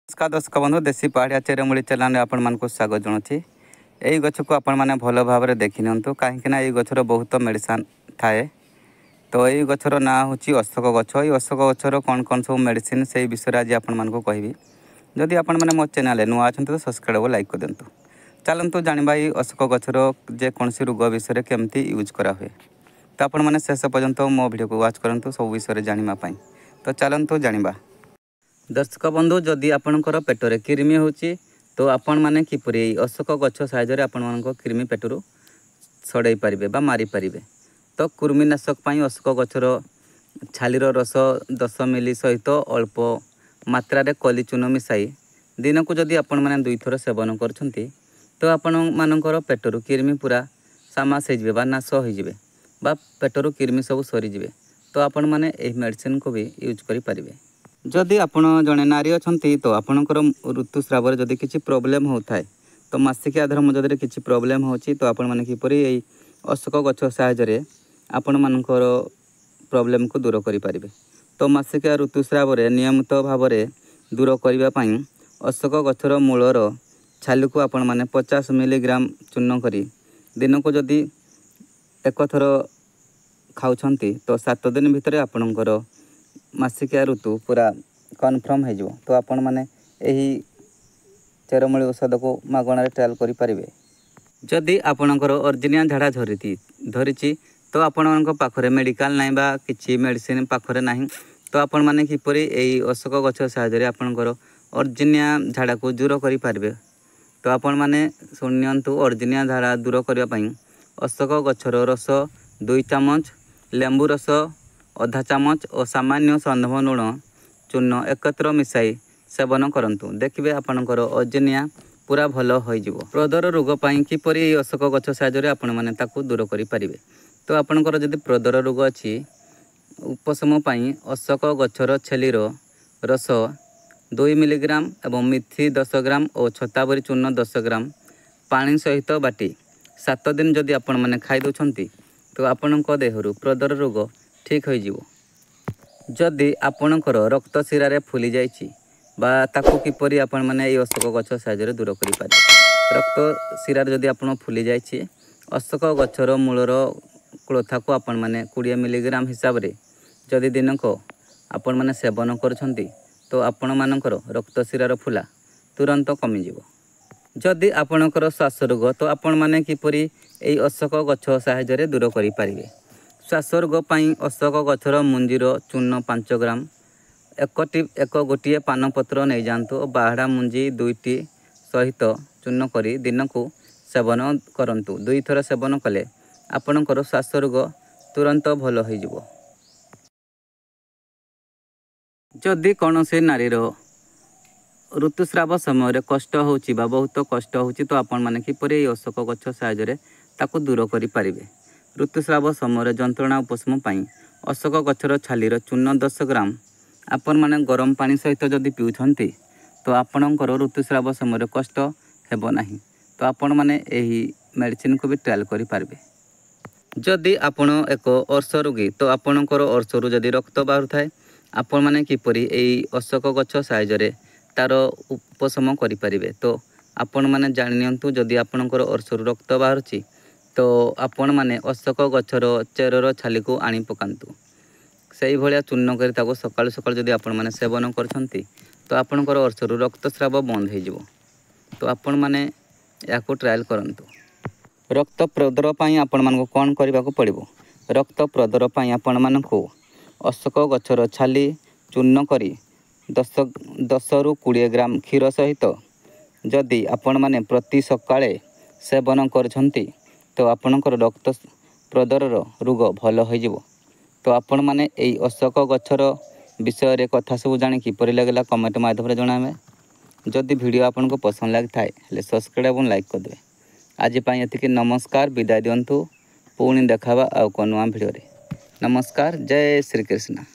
नमस्कार दर्शक बंधु देशी पहाड़िया चेरमूली चैनल आपण मानक स्वागत जनावि। यही गछ को आपण मैंने भल भाव में देखी नियंतु कहीं गछर बहुत मेडिसिन थाए। तो यही गछर ना हूँ अशोक गछ। ये अशोक गछर कौन कौन सब मेडिसिन से विषय आज आपण मानक कहबी। जदि आपण मैंने मो चैनल नुआ अच्छा तो सब्सक्राइब लाइक कर दिंतु। चलतु जाना ये अशोक गछर जेकोसी रोग विषय केमती यूज करा हुए। तो आपण मैंने शेष पर्यंत मो वीडियो को वाच करूँ सब विषय जानापी। तो चलतु जाना। दर्शक बंधु जदि आपणकर पेटरे कृमि होची तो आपण माने किपरि अशोक गछ साहाय्य आपण मानक कृमि पेटरू छड़ाई पारिबे बा मारी पारिबे। तो कृमिनाशक पई अशोक गछर छालीर रस 10 मिली सहित अल्प मात्रा रे कली चून मिसाई दिन को जदि आपण माने 2 थर सेवन करछंती तो आपण मानकर पेटरू कृमि पूरा सामास हो जिवे बा नाश हो जिवे बा पेटरू कृमि सब सरी जिवे। तो आपण माने एही मेडिसिन को भी यूज करि पारिबे। जदि आपण जड़े नारी अच्छा तो आपणकर ऋतुस्राव जदि किसी प्रोब्लेम होता है तो मासिकिया धर्म जदि किसी प्रोब्लेम होची तो आपण माने किपरि एई अशोक गछ साहाय्य आपण मानकर प्रोब्लेम को दूर करि पारिबे। तो मासिकिया ऋतुस्राव नियमित भाव में दूर करबा पई अशोक गछर मूलर छाली को आपण माने 50 मिलीग्राम चूर्ण करी दिन को जदि एक थर खाउछंती तो 7 दिन भितर आपणकर मासिकिया ऋतु पूरा कन्फर्म हो। तो आपण माने यही चेरमूली औषध को मागणार ट्रायल करि परिबे। जदि आपणकर ओरिजिनल झाड़ा धरिची तो आपण पाखरे मेडिकल नाई बा किछि मेडिसिन पाखरे नाही तो आपण माने किपरि एई अशोक गछ साहाय्य आपणकर ओरिजिनल झाड़ा को दूर करि परिबे। तो आपण माने सुनियंतु ओरिजिनल झाड़ा दूर करबा पई अशोक गछर रस 2 चामच लेंबू रस आधा चामच और सामान्य संधव लुण चूर्ण एकत्र मिसाई सेवन करंतु। देखिए आपणकर ओरिजिनल पूरा भल हो जिवो। प्रदर रोग पई किपरि अशोक गछ साहाय्य आपण माने ताकू दूर करि परिबे। तो आपणकर जदि प्रदर रोग अछि उपशम पई अशोक गछर छेलीर रस 2 मिलीग्राम एवं मेथी 10 ग्राम और छताबरी चूर्ण 10 ग्राम पानी सहित बाटी 7 दिन जदि आपण माने खाई दोछंती तो आपणक देहरु प्रदर रोग ठीक हो जिवो। जदि आपणकर रक्त शिरा फुली जाइछि बा ताकू किपरि आपण माने ए अशोक गछ साहाय्य दूर करि पारे। रक्त शिरा जदि आपण फुली जाइछि अशोक गछर मूलर क्लोथा को आपण माने 20 मिलीग्राम हिसाब रे जदि दिन को आपण माने सेवन करछंती तो आपण मानकर रक्त शिरार फुला तुरंत कमी जिवो। जदि आपणकर श्वास रोग तो आपण माने किपरि ए अशोक गछ साहाय्य दूर करि पारिबे। श्वास रोग पई अशोक गछर मुंजीर चूर्ण 5 ग्राम एक गोटे पानपत्र नहीं जातु और बाहड़ा मुंजी 2टी सहित चूर्ण करी दिन को सेवन करंतु। 2 थर सेवन कले आपणकर श्वास रोग तुरंत भल हो जिवो। जदि कौनसी नारीर ऋतुस्राव समय कष्ट होची बा बहुत कष्ट होची तो आपण माने किपरि अशोक गछ साहाय्य ताकू दूर करि पारिबे। ऋतुस्राव समय जंत्रणा उपशम पई अशोक गछर छालीर चूर्ण 10 ग्राम आपण माने गरम पानी सहित जदि पिउछंती तो आपणकर ऋतुस्राव समय कष्ट हेबो नाही। तो आपण माने एही मेडिसिन को भी ट्रायल करि पारबे। जदि आपण एक अर्श रोगी तो आपणकर अर्शरु जदि रक्त बाहर थाए आपण माने किपरि एही अशोक गछ साहाय्य तार उपशम करि पारिबे। तो आपण माने जानि नियंतु जदि आपणकर अर्शरु रक्त बाहरची तो आपण माने अशोक गछर चेरर छाली को आनी पकांतु। सही भलिया चूर्ण करी ताको सकाळ सकाळ जदि आपण माने सेवन करछंती तो आपणकर अर्शरु रक्तस्राव बंद हो जिवो। तो आपण माने याको ट्रायल करंतु। रक्त प्रदर पई आपण मानको कोन करबाको पड़िबो। रक्त प्रदर पई आपण मानको अशोक गछर छाली चूर्ण करी 10 रु 20 ग्राम क्षीर सहित जदि आपण माने प्रति सकाळे सेवन करछंती तो आपणकर रक्त प्रदर रोग भल हो जिवो। तो आपण माने एई अशोक गछर विषय रे कथा सब जानि किपरि लागला कमेंट माध्यम रे जणावे। जदि वीडियो आपनको पसंद लागि थाए ले सब्सक्राइब और लाइक कर देबे। आज पई एतिके नमस्कार विदाय दियंतु। पुणी देखाबा आ को नुआ वीडियो रे। नमस्कार जय श्री कृष्ण।